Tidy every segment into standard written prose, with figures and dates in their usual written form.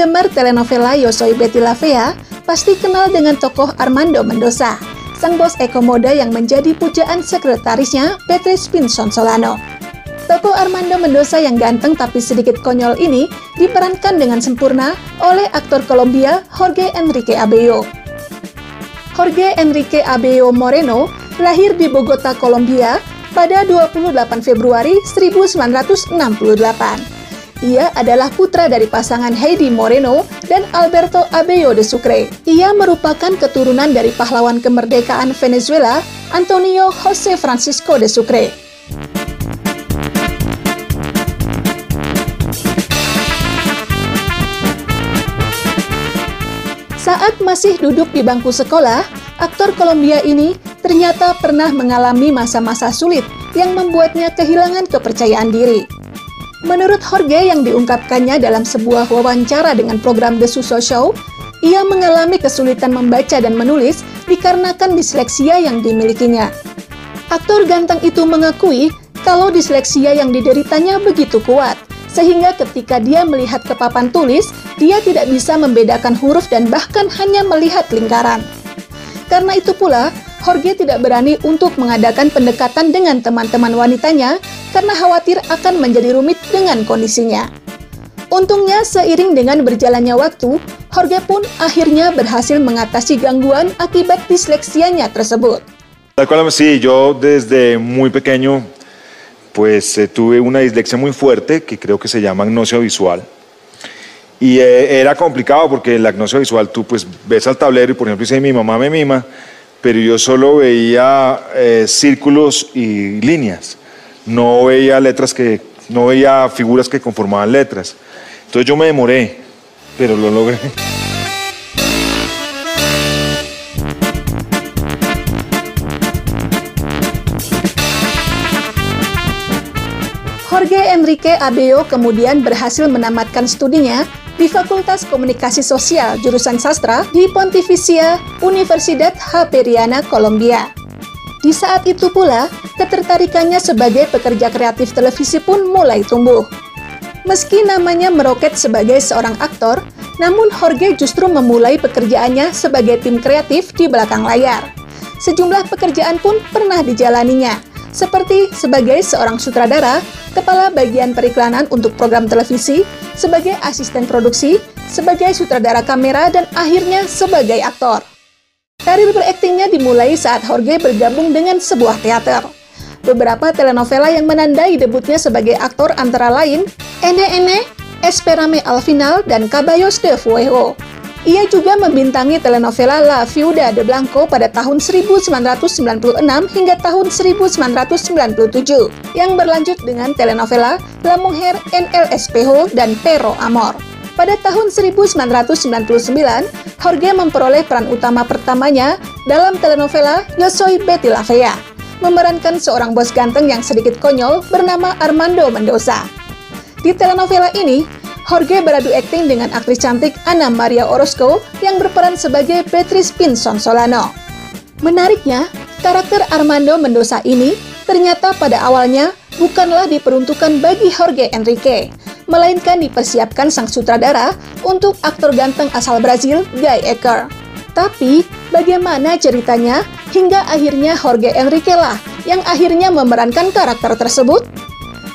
Penggemar telenovela Yo Soy Betty La Fea pasti kenal dengan tokoh Armando Mendoza, sang bos ekomoda yang menjadi pujaan sekretarisnya Beatriz Pinzon Solano. Tokoh Armando Mendoza yang ganteng tapi sedikit konyol ini diperankan dengan sempurna oleh aktor Kolombia Jorge Enrique Abello. Jorge Enrique Abello Moreno lahir di Bogota, Kolombia pada 28 Februari 1968. Ia adalah putra dari pasangan Heidi Moreno dan Alberto Abello de Sucre. Ia merupakan keturunan dari pahlawan kemerdekaan Venezuela, Antonio José Francisco de Sucre. Saat masih duduk di bangku sekolah, aktor Kolombia ini ternyata pernah mengalami masa-masa sulit yang membuatnya kehilangan kepercayaan diri. Menurut Jorge yang diungkapkannya dalam sebuah wawancara dengan program The Suso Show, ia mengalami kesulitan membaca dan menulis dikarenakan disleksia yang dimilikinya. Aktor ganteng itu mengakui kalau disleksia yang dideritanya begitu kuat, sehingga ketika dia melihat ke papan tulis, dia tidak bisa membedakan huruf dan bahkan hanya melihat lingkaran. Karena itu pula, Jorge tidak berani untuk mengadakan pendekatan dengan teman-teman wanitanya karena khawatir akan menjadi rumit dengan kondisinya. Untungnya, seiring dengan berjalannya waktu, Jorge pun akhirnya berhasil mengatasi gangguan akibat disleksianya tersebut. Tal cual, sí, yo desde muy pequeño pues tuve una dislexia muy fuerte que creo que se llama agnosia visual. Y era complicado porque la agnosia visual tú pues ves al tablero y por ejemplo dice mi mamá me mima, pero yo solo veía círculos y líneas, no veía no veía figuras que conformaban letras. Entonces yo me demoré, pero lo logré. Jorge Enrique Abello kemudian berhasil menamatkan studinya di Fakultas Komunikasi Sosial jurusan Sastra di Pontificia Universidad Javeriana, Kolombia. Di saat itu pula, ketertarikannya sebagai pekerja kreatif televisi pun mulai tumbuh. Meski namanya meroket sebagai seorang aktor, namun Jorge justru memulai pekerjaannya sebagai tim kreatif di belakang layar. Sejumlah pekerjaan pun pernah dijalaninya, seperti sebagai seorang sutradara, kepala bagian periklanan untuk program televisi, sebagai asisten produksi, sebagai sutradara kamera, dan akhirnya sebagai aktor. Karir beraktingnya dimulai saat Jorge bergabung dengan sebuah teater. Beberapa telenovela yang menandai debutnya sebagai aktor antara lain Ene Ene, Espérame al Final, dan Caballos de Fuego. Ia juga membintangi telenovela La Viuda de Blanco pada tahun 1996 hingga tahun 1997, yang berlanjut dengan telenovela La Mujer en el Espejo dan Perro Amor. Pada tahun 1999, Jorge memperoleh peran utama pertamanya dalam telenovela Yo Soy Betty La Fea, memerankan seorang bos ganteng yang sedikit konyol bernama Armando Mendoza. Di telenovela ini, Jorge beradu akting dengan aktris cantik Ana Maria Orozco yang berperan sebagai Beatriz Pinzon Solano. Menariknya, karakter Armando Mendoza ini ternyata pada awalnya bukanlah diperuntukkan bagi Jorge Enrique, melainkan dipersiapkan sang sutradara untuk aktor ganteng asal Brazil, Guy Ecker. Tapi, bagaimana ceritanya hingga akhirnya Jorge Enrique lah yang akhirnya memerankan karakter tersebut?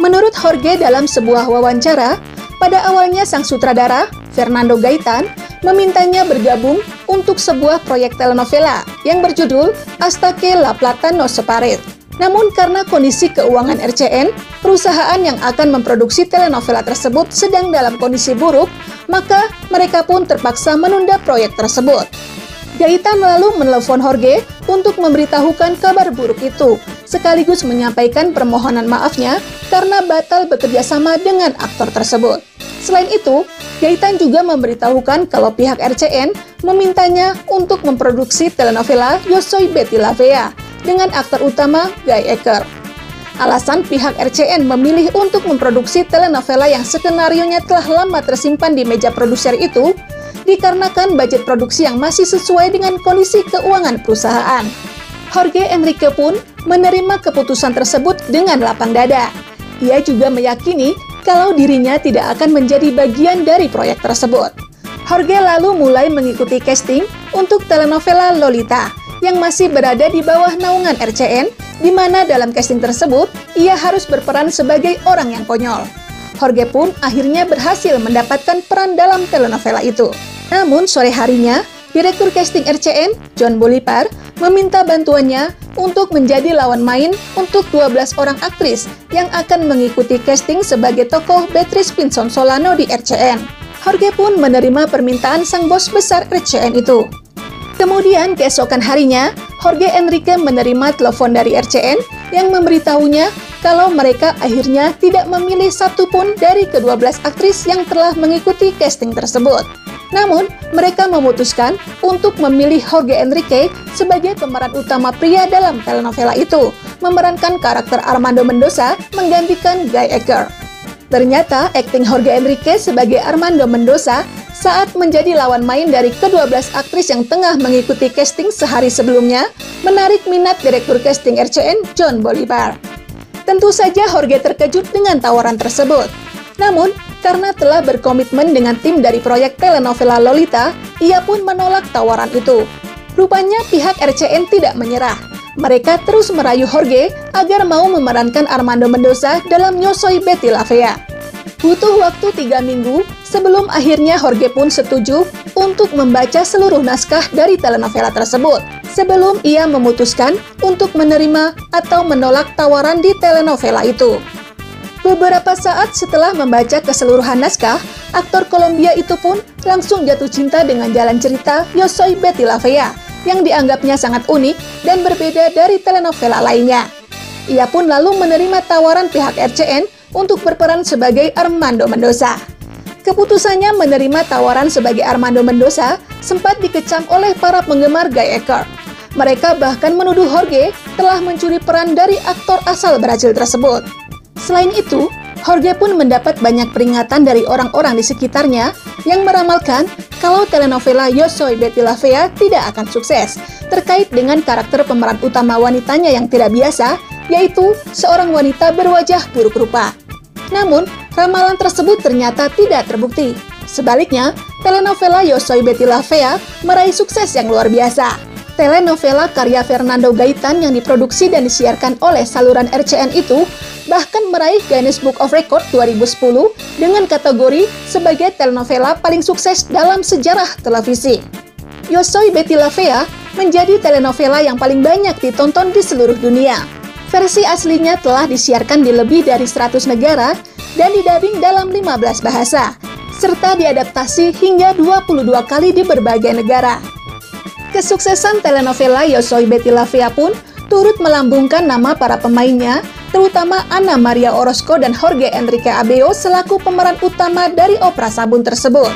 Menurut Jorge dalam sebuah wawancara, pada awalnya sang sutradara, Fernando Gaitan, memintanya bergabung untuk sebuah proyek telenovela yang berjudul Hasta que la plata nos separe. Namun karena kondisi keuangan RCN, perusahaan yang akan memproduksi telenovela tersebut sedang dalam kondisi buruk, maka mereka pun terpaksa menunda proyek tersebut. Gaitan lalu menelepon Jorge untuk memberitahukan kabar buruk itu, sekaligus menyampaikan permohonan maafnya karena batal bekerja sama dengan aktor tersebut. Selain itu, Gaitan juga memberitahukan kalau pihak RCN memintanya untuk memproduksi telenovela Yo Soy Betty La Fea dengan aktor utama Guy Ecker. Alasan pihak RCN memilih untuk memproduksi telenovela yang skenarionya telah lama tersimpan di meja produser itu dikarenakan budget produksi yang masih sesuai dengan kondisi keuangan perusahaan. Jorge Enrique pun menerima keputusan tersebut dengan lapang dada. Ia juga meyakini kalau dirinya tidak akan menjadi bagian dari proyek tersebut. Jorge lalu mulai mengikuti casting untuk telenovela Lolita yang masih berada di bawah naungan RCN, di mana dalam casting tersebut ia harus berperan sebagai orang yang konyol. Jorge pun akhirnya berhasil mendapatkan peran dalam telenovela itu. Namun sore harinya, Direktur Casting RCN, John Bolivar, meminta bantuannya untuk menjadi lawan main untuk 12 orang aktris yang akan mengikuti casting sebagai tokoh Beatrice Pinson Solano di RCN. Jorge pun menerima permintaan sang bos besar RCN itu. Kemudian keesokan harinya, Jorge Enrique menerima telepon dari RCN yang memberitahunya kalau mereka akhirnya tidak memilih satupun dari ke-12 aktris yang telah mengikuti casting tersebut. Namun, mereka memutuskan untuk memilih Jorge Enrique sebagai pemeran utama pria dalam telenovela itu, memerankan karakter Armando Mendoza menggantikan Guy Acker. Ternyata, akting Jorge Enrique sebagai Armando Mendoza saat menjadi lawan main dari ke-12 aktris yang tengah mengikuti casting sehari sebelumnya menarik minat Direktur Casting RCN, John Bolivar. Tentu saja Jorge terkejut dengan tawaran tersebut. Namun, karena telah berkomitmen dengan tim dari proyek telenovela Lolita, ia pun menolak tawaran itu. Rupanya pihak RCN tidak menyerah. Mereka terus merayu Jorge agar mau memerankan Armando Mendoza dalam Yo Soy Betty La Fea. Butuh waktu 3 minggu sebelum akhirnya Jorge pun setuju untuk membaca seluruh naskah dari telenovela tersebut, sebelum ia memutuskan untuk menerima atau menolak tawaran di telenovela itu. Beberapa saat setelah membaca keseluruhan naskah, aktor Kolombia itu pun langsung jatuh cinta dengan jalan cerita Yo Soy Betty La Fea yang dianggapnya sangat unik dan berbeda dari telenovela lainnya. Ia pun lalu menerima tawaran pihak RCN untuk berperan sebagai Armando Mendoza. Keputusannya menerima tawaran sebagai Armando Mendoza sempat dikecam oleh para penggemar Guy Acker. Mereka bahkan menuduh Jorge telah mencuri peran dari aktor asal Brasil tersebut. Selain itu, Jorge pun mendapat banyak peringatan dari orang-orang di sekitarnya yang meramalkan kalau telenovela Yo Soy Betty La Fea tidak akan sukses, terkait dengan karakter pemeran utama wanitanya yang tidak biasa, yaitu seorang wanita berwajah buruk rupa. Namun, ramalan tersebut ternyata tidak terbukti. Sebaliknya, telenovela Yo Soy Betty La Fea meraih sukses yang luar biasa. Telenovela karya Fernando Gaitan yang diproduksi dan disiarkan oleh saluran RCN itu bahkan meraih Guinness Book of Record 2010 dengan kategori sebagai telenovela paling sukses dalam sejarah televisi. Yo Soy Betty La Fea menjadi telenovela yang paling banyak ditonton di seluruh dunia. Versi aslinya telah disiarkan di lebih dari 100 negara dan didubbing dalam 15 bahasa, serta diadaptasi hingga 22 kali di berbagai negara. Kesuksesan telenovela Yo Soy Betty La Fea pun turut melambungkan nama para pemainnya, terutama Ana Maria Orozco dan Jorge Enrique Abeo selaku pemeran utama dari opera sabun tersebut.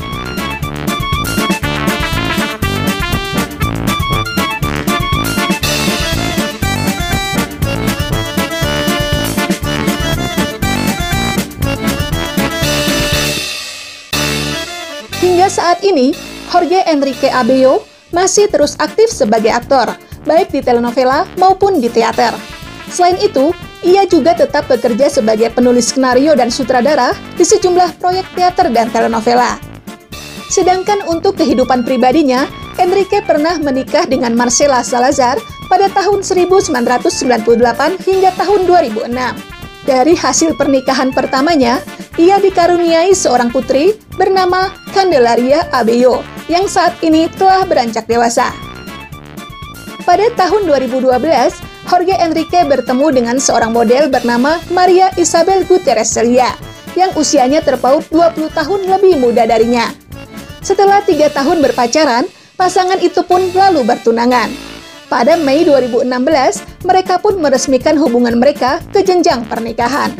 Hingga saat ini, Jorge Enrique Abeo masih terus aktif sebagai aktor, baik di telenovela maupun di teater. Selain itu, ia juga tetap bekerja sebagai penulis skenario dan sutradara di sejumlah proyek teater dan telenovela. Sedangkan untuk kehidupan pribadinya, Enrique pernah menikah dengan Marcela Salazar pada tahun 1998 hingga tahun 2006. Dari hasil pernikahan pertamanya, ia dikaruniai seorang putri bernama Candelaria Abeo yang saat ini telah beranjak dewasa. Pada tahun 2012, Jorge Enrique bertemu dengan seorang model bernama Maria Isabel Gutierrez Celia yang usianya terpaut 20 tahun lebih muda darinya. Setelah 3 tahun berpacaran, pasangan itu pun lalu bertunangan. Pada Mei 2016, mereka pun meresmikan hubungan mereka ke jenjang pernikahan.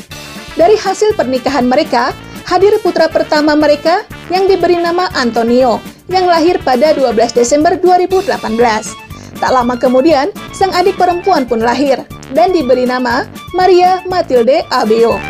Dari hasil pernikahan mereka, hadir putra pertama mereka yang diberi nama Antonio, yang lahir pada 12 Desember 2018. Tak lama kemudian, sang adik perempuan pun lahir dan diberi nama Maria Matilde Abeo.